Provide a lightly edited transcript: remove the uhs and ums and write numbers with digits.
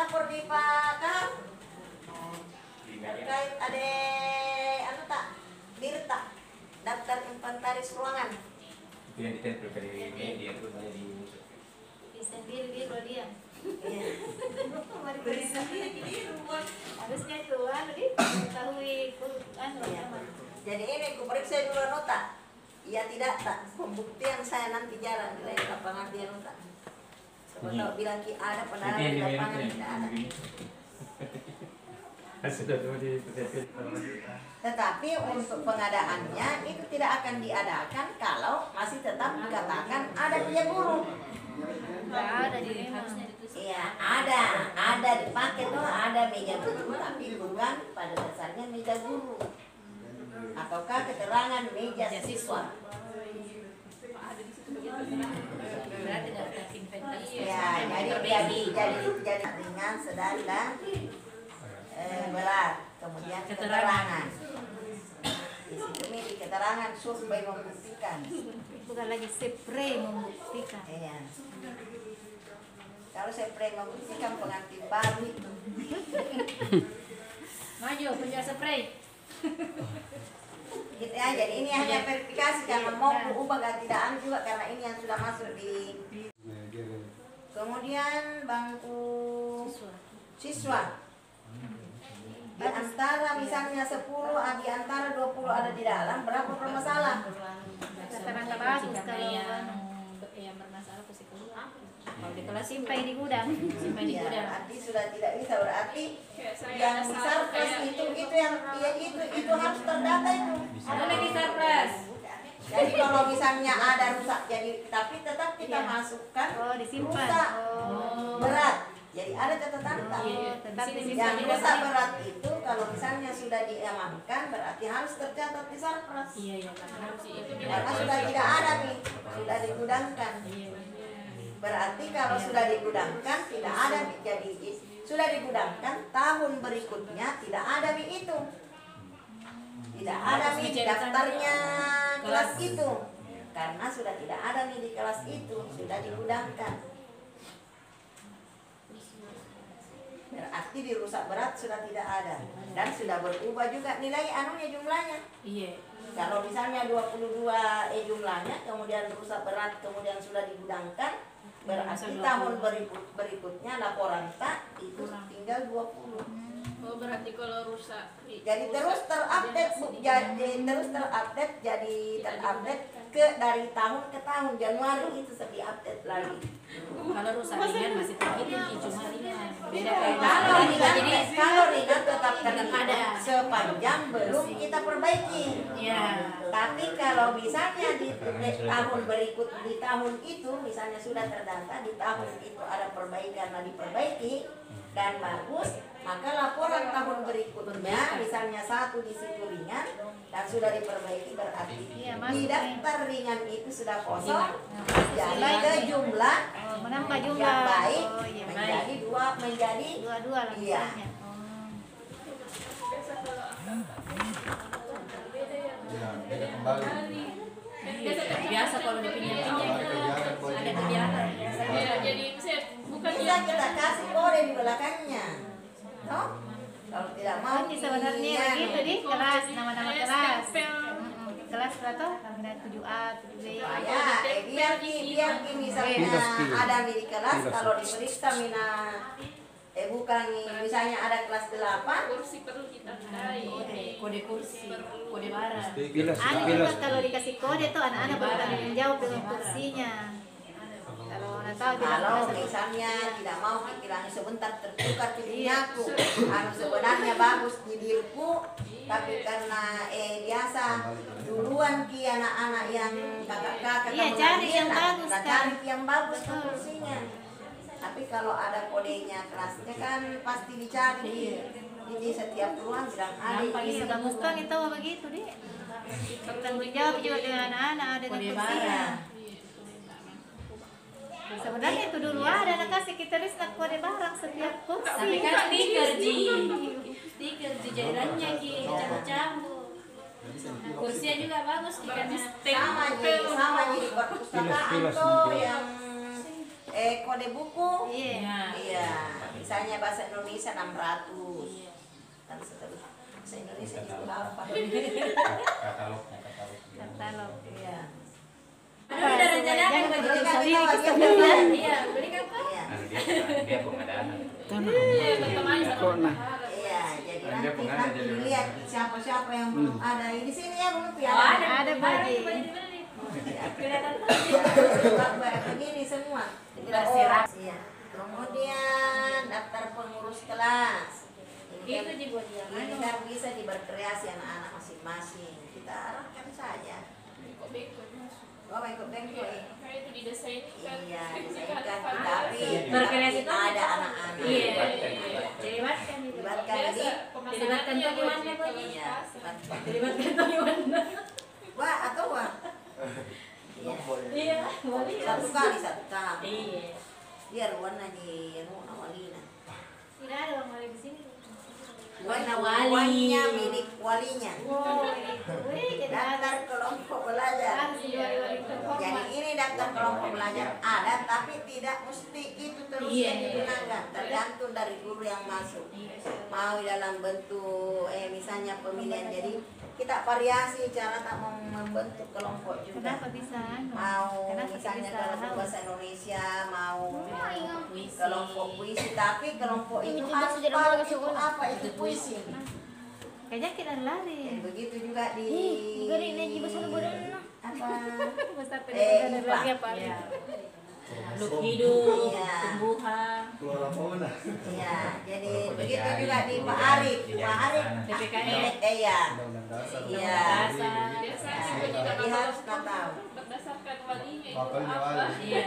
lapor di Pak Kak terkait ada anu tak dirta daftar inventaris ruangan. Itu yang ditempel ke media itu saya di sendiri dia. Iya. Harusnya itu diketahui Iya. Jadi ini ku periksa dulu nota. Iya tidak tak pembuktian saya nanti jalan di lapangan dia nota. Coba tahu bilang ki ada padahal di lapangan tidak ada. sudah tuh di Tetapi untuk pengadaannya itu tidak akan diadakan kalau masih tetap dikatakan ada meja guru. nggak ada di harusnya ditulis. Iya, ada dipakai tuh ada meja guru tapi bukan pada dasarnya meja guru. Ataukah keterangan meja siswa. Berarti daftar inventaris. Ya, jadi ringan, sedang dan berat. Kemudian keterangan. Di situ di keterangan survei membuktikan. Bukan lagi spray membuktikan. Iya. Kalau spray membuktikan pengantin baru itu. Maju penjual spray. Gitu ya, jadi ini hanya verifikasi karena mau ubah gantian juga karena ini yang sudah masuk di. Kemudian bangku siswa. Di antara misalnya 10, di antara 20 ada di dalam, berapa bermasalah? Rata-rata bagus kalau yang bermasalah pasti keluar. Kalau di kelas simpai di gudang, simpai di Ya, gudang. berarti sudah tidak bisa berarti yang surplus itu yang itu harus terdata itu. Ada lagi surplus. Jadi kalau misalnya ada rusak jadi tapi tetap kita Iya. masukkan Oh, disimpan. rusak Oh. berat. Jadi ada catatan. Iya, tetap Yang disimpan. rusak berat itu kalau misalnya sudah diamankan berarti harus tercatat di surplus. Iya, iya, karena itu Karena sudah tidak ada nih, sudah digudangkan. Berarti kalau sudah digudangkan tidak ada nih, jadi sudah digudangkan tahun berikutnya tidak ada nih itu. Tidak ada nih daftarnya kelas itu. Karena sudah tidak ada nih di kelas itu, sudah digudangkan. Berarti di rusak berat sudah tidak ada dan sudah berubah juga nilai anunya jumlahnya. Iya. Kalau misalnya 22 jumlahnya kemudian rusak berat kemudian sudah digudangkan berarti tahun berikutnya laporan tak itu tinggal 20. Oh, berarti kalau rusak. Jadi terus terupdate ke dari tahun ke tahun. Januari itu sepi update lagi. Kalau rusak ringan masih terhitung cuma ringan. Beda Kalau ringan tetap tetap ada sepanjang belum kita perbaiki. Ya. Tapi kalau misalnya di tahun berikut di tahun itu misalnya sudah terdata di tahun itu ada perbaikan dan diperbaiki dan bagus, maka laporan tahun berikutnya misalnya satu di situ ringan dan sudah diperbaiki berarti di daftar ringan itu sudah kosong jadi ke jumlah menambah jumlah yang baik menjadi dua lah iya. Beda kembali. Biasa kalau dipinjam ada kegiatan. Ya, jadi saya bukannya Bisa kita kasih kode di belakangnya, no? Kalau tidak mau Ini sebenarnya begitu di kelas, nama-nama kelas. Kelas berapa? Ada 7A, 7B. Ya, biar misalnya ada di kelas kalau diperiksa mina bukan misalnya ada kelas 8 kursi perlu kita tandai. Kode kursi, kode barang. Pilas, Anak kalau dikasih kode tuh anak-anak bertanggung menjawab dengan kursinya. Kalau anak tahu tidak kalau merasa misalnya tidak mau dibilang sebentar tertukar aku sebenarnya bagus di diriku tapi karena biasa duluan ki anak-anak yang kakak-kakak Iya, cari yang bagus, kita kan? cari yang bagus tuh kursinya. Tapi kalau ada kodenya kelasnya kan pasti dicari. Jadi setiap ruang bilang ada iya, Bang Mustang itu begitu deh. Bertanggung jawab juga dengan anak-anak ada di kursinya. Sebenarnya itu dulu ada anak kasih kita risnak kode barang setiap kursi. Tapi kan stiker di jairannya ki campur-campur. Kursinya juga bagus dikasih sama jadi perpustakaan tuh yang kode buku. Iya. Iya, misalnya bahasa Indonesia 600 dan seterusnya. Bahasa Indonesia juga apa? Katalognya, katalog. Katalog. Iya. Aduh, udah rencana kan baju Beli sorry apa? kita Beli apa? beli. Iya, beli apa? Iya. Dia pengadaan. Iya, berteman sama Iya, jadi Dia nanti pengadaan nanti jadi lihat siapa-siapa yang belum ada. Di sini ya belum Oh, ada. Ada baju. Kelihatan Begini semua. Bersirap. Iya. Kemudian daftar pengurus kelas. itu dibuat yang Ini kan bisa berkreasi anak-anak masing-masing. Kita arahkan saja. beko-beko. Oh, ikut bengko Iya, kayak itu didesain kan. Iya, disesuaikan tapi Berkreasi itu ada anak-anak. Iya. Dilibatkan. Dilibatkan itu. Dilibatkan Biasa di Dilibatkan tuh gimana, Bu? iya, dilibatkan. Dilibatkan tuh gimana? Wah, atau wah. Iya. Iya, boleh. Satu kali satu tahun. Iya. Biar warna di awalina. Tidak ada orang wali di sini. Warna wali. walinya milik walinya. Wow, itu. Wih, kita Daftar kelompok belajar. harus wali-wali terhormat. Jadi ini daftar kelompok belajar ada, tapi tidak mesti itu terus Iya. yang digunakan. Tergantung dari guru yang masuk. Mau dalam bentuk misalnya pemilihan. Jadi kita variasi cara tak mau membentuk kelompok juga. Kenapa bisa? Mau Kenapa misalnya bisa kelompok haus? bahasa Indonesia, mau Puisi. kelompok puisi, tapi kelompok itu Itu harus sudah tahu mulai itu sekolah. apa itu puisi. Kayaknya kita lari. Dan begitu juga di apa Besar IPA. lagi apa? Iya. Makhluk hidup, Iya. tumbuhan, Iya, jadi begitu juga di Pak Arif. Pak Arif PPKN. iya. Undang-undang dasar. Iya. Biasanya Iya, juga jadi nama harus tahu. berdasarkan walinya itu Bapaknya apa. wali. Iya.